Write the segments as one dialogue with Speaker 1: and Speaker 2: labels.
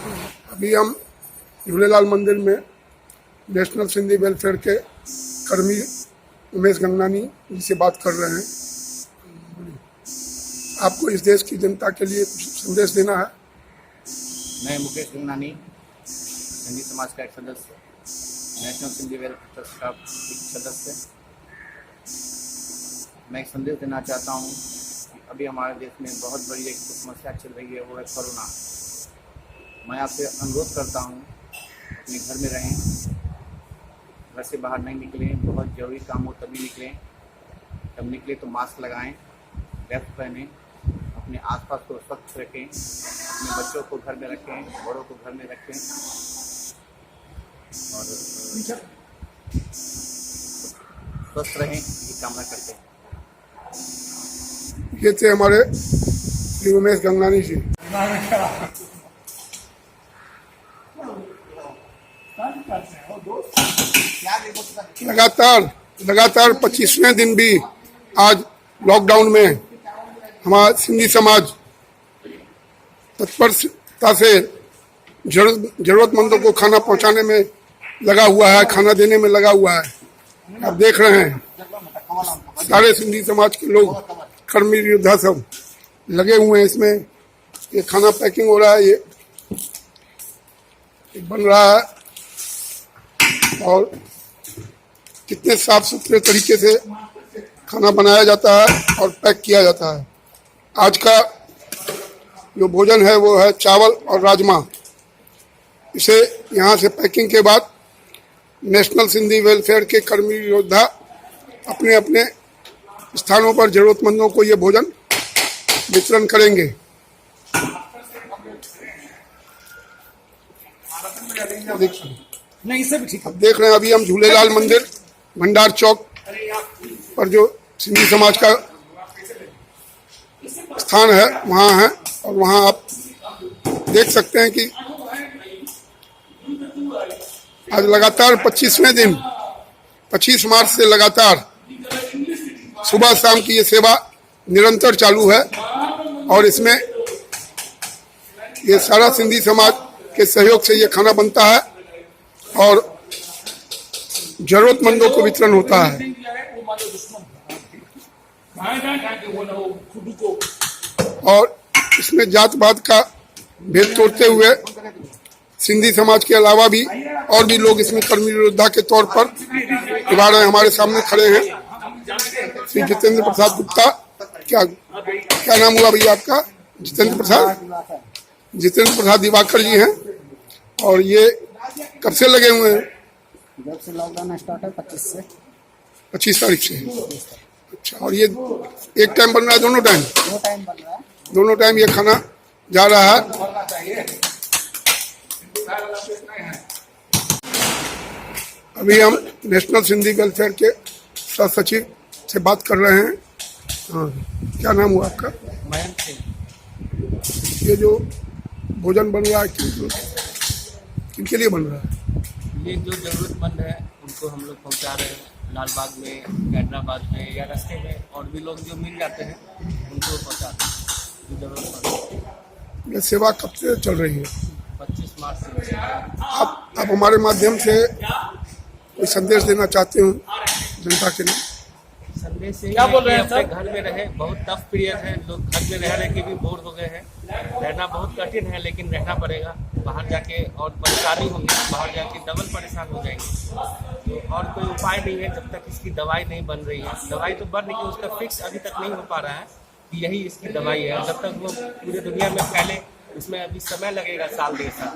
Speaker 1: अभी हम झूलेलाल मंदिर में नेशनल सिंधी वेलफेयर के कर्मी उमेश गंगनानी जी से बात कर रहे हैं। आपको इस देश की जनता के लिए कुछ संदेश देना है।
Speaker 2: मैं मुकेश गंगनानी, सिंधी समाज का एक सदस्य, नेशनल सिंधी वेलफेयर ट्रस्ट का एक सदस्य। मैं एक संदेश देना चाहता हूँ कि अभी हमारे देश में बहुत बड़ी एक समस्या चल रही है, वो है कोरोना। मैं आपसे अनुरोध करता हूँ अपने घर में रहें, घर से बाहर नहीं निकलें, बहुत ज़रूरी काम हो तभी निकलें। जब निकले तो मास्क लगाएं, मास्क पहनें, अपने आसपास को स्वच्छ रखें, अपने बच्चों को घर में रखें, बड़ों को घर में रखें और स्वस्थ रहें, ये कामना करते हैं।
Speaker 1: ये थे हमारे श्री उमेश गंगनानी जी। लगातार 25वें दिन भी आज लॉकडाउन में हमारा सिंधी समाज तत्परता से जरूरतमंदों को खाना पहुंचाने में लगा हुआ है, खाना देने में लगा हुआ है। आप देख रहे हैं सारे सिंधी समाज के लोग, कर्मी योद्धा सब लगे हुए हैं इसमें। ये खाना पैकिंग हो रहा है, ये बन रहा है और कितने साफ सुथरे तरीके से खाना बनाया जाता है और पैक किया जाता है। आज का जो भोजन है वो है चावल और राजमा। इसे यहाँ से पैकिंग के बाद नेशनल सिंधी वेलफेयर के कर्मी योद्धा अपने अपने स्थानों पर जरूरतमंदों को ये भोजन वितरण करेंगे। अब देख रहे हैं अभी हम झूलेलाल मंदिर भंडार चौक पर जो सिंधी समाज का स्थान है वहाँ है और वहाँ आप देख सकते हैं कि आज लगातार 25वें दिन 25 मार्च से लगातार सुबह शाम की ये सेवा निरंतर चालू है और इसमें ये सारा सिंधी समाज के सहयोग से ये खाना बनता है और जरूरतमंदों को वितरण होता है। और इसमें जात पात का भेद तोड़ते हुए सिंधी समाज के अलावा भी और भी लोग इसमें कर्मी योद्धा के तौर पर निभा रहे हैं। हमारे सामने खड़े हैं श्री जितेंद्र प्रसाद गुप्ता। क्या नाम हुआ भैया आपका? जितेंद्र प्रसाद दिवाकर जी हैं और ये कब से लगे हुए हैं?
Speaker 3: जब से लॉकडाउन स्टार्ट है 25
Speaker 1: तारीख से। अच्छा, और ये एक टाइम बन रहा है? दोनों टाइम
Speaker 3: बन रहा है।
Speaker 1: दोनों टाइम ये खाना जा रहा है। अभी हम नेशनल सिंधी वेलफेयर के सह सचिव से बात कर रहे हैं। हाँ, क्या नाम हुआ आपका?
Speaker 2: मयंक सिंह।
Speaker 1: ये जो भोजन बन रहा है किनके लिए बन रहा है?
Speaker 2: ये जो जरूरतमंद है उनको हम लोग पहुंचा रहे हैं। लालबाग में, हैदराबाद में या रास्ते में और भी लोग जो मिल जाते हैं उनको पहुंचाते हैं जो जरूरतमंद।
Speaker 1: ये सेवा कब से चल रही है?
Speaker 2: 25 मार्च से।
Speaker 1: आप हमारे माध्यम से कोई संदेश देना चाहते हो जनता के लिए?
Speaker 2: संदेश से क्या बोल रहे हैं? अपने घर में रहे, बहुत टफ पीरियड है, लोग घर में रह रहे के भी बोर हो गए हैं। रहना बहुत कठिन है लेकिन रहना पड़ेगा। बाहर जाके और परेशानी होगी, बाहर जाके डबल परेशान हो जाएंगे। तो और कोई उपाय नहीं है जब तक इसकी दवाई नहीं बन रही है। दवाई तो बन रही है, उसका फिक्स अभी तक नहीं हो पा रहा है कि यही इसकी दवाई है। जब तक वो पूरी दुनिया में फैले उसमें अभी समय लगेगा, साल 1.5 साल।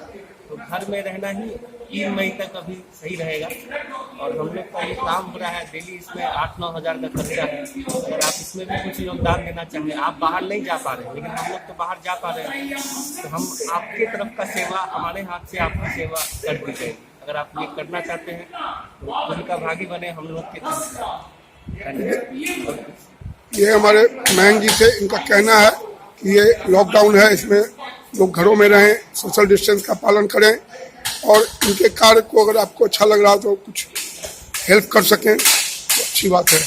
Speaker 2: तो घर में रहना ही 3 मई तक अभी सही रहेगा। और हम लोग का ये काम हो रहा है डेली, इसमें 8-9 हज़ार का खर्चा है। अगर आप इसमें भी कुछ योगदान देना चाहें, आप बाहर नहीं जा पा रहे हैं लेकिन हम लोग तो बाहर जा पा रहे हैं, तो हम आपके तरफ का सेवा, हमारे हाथ से आपकी सेवा कर दी जाएगी। अगर आप ये करना चाहते हैं तो उनका भागी बने हम लोग के तरफ।
Speaker 1: ये हमारे मयंक जी से इनका कहना है कि ये लॉकडाउन है, इसमें लोग घरों में रहें, सोशल डिस्टेंस का पालन करें और इनके कार्य को अगर आपको अच्छा लग रहा हो तो कुछ हेल्प कर सकें तो अच्छी बात है।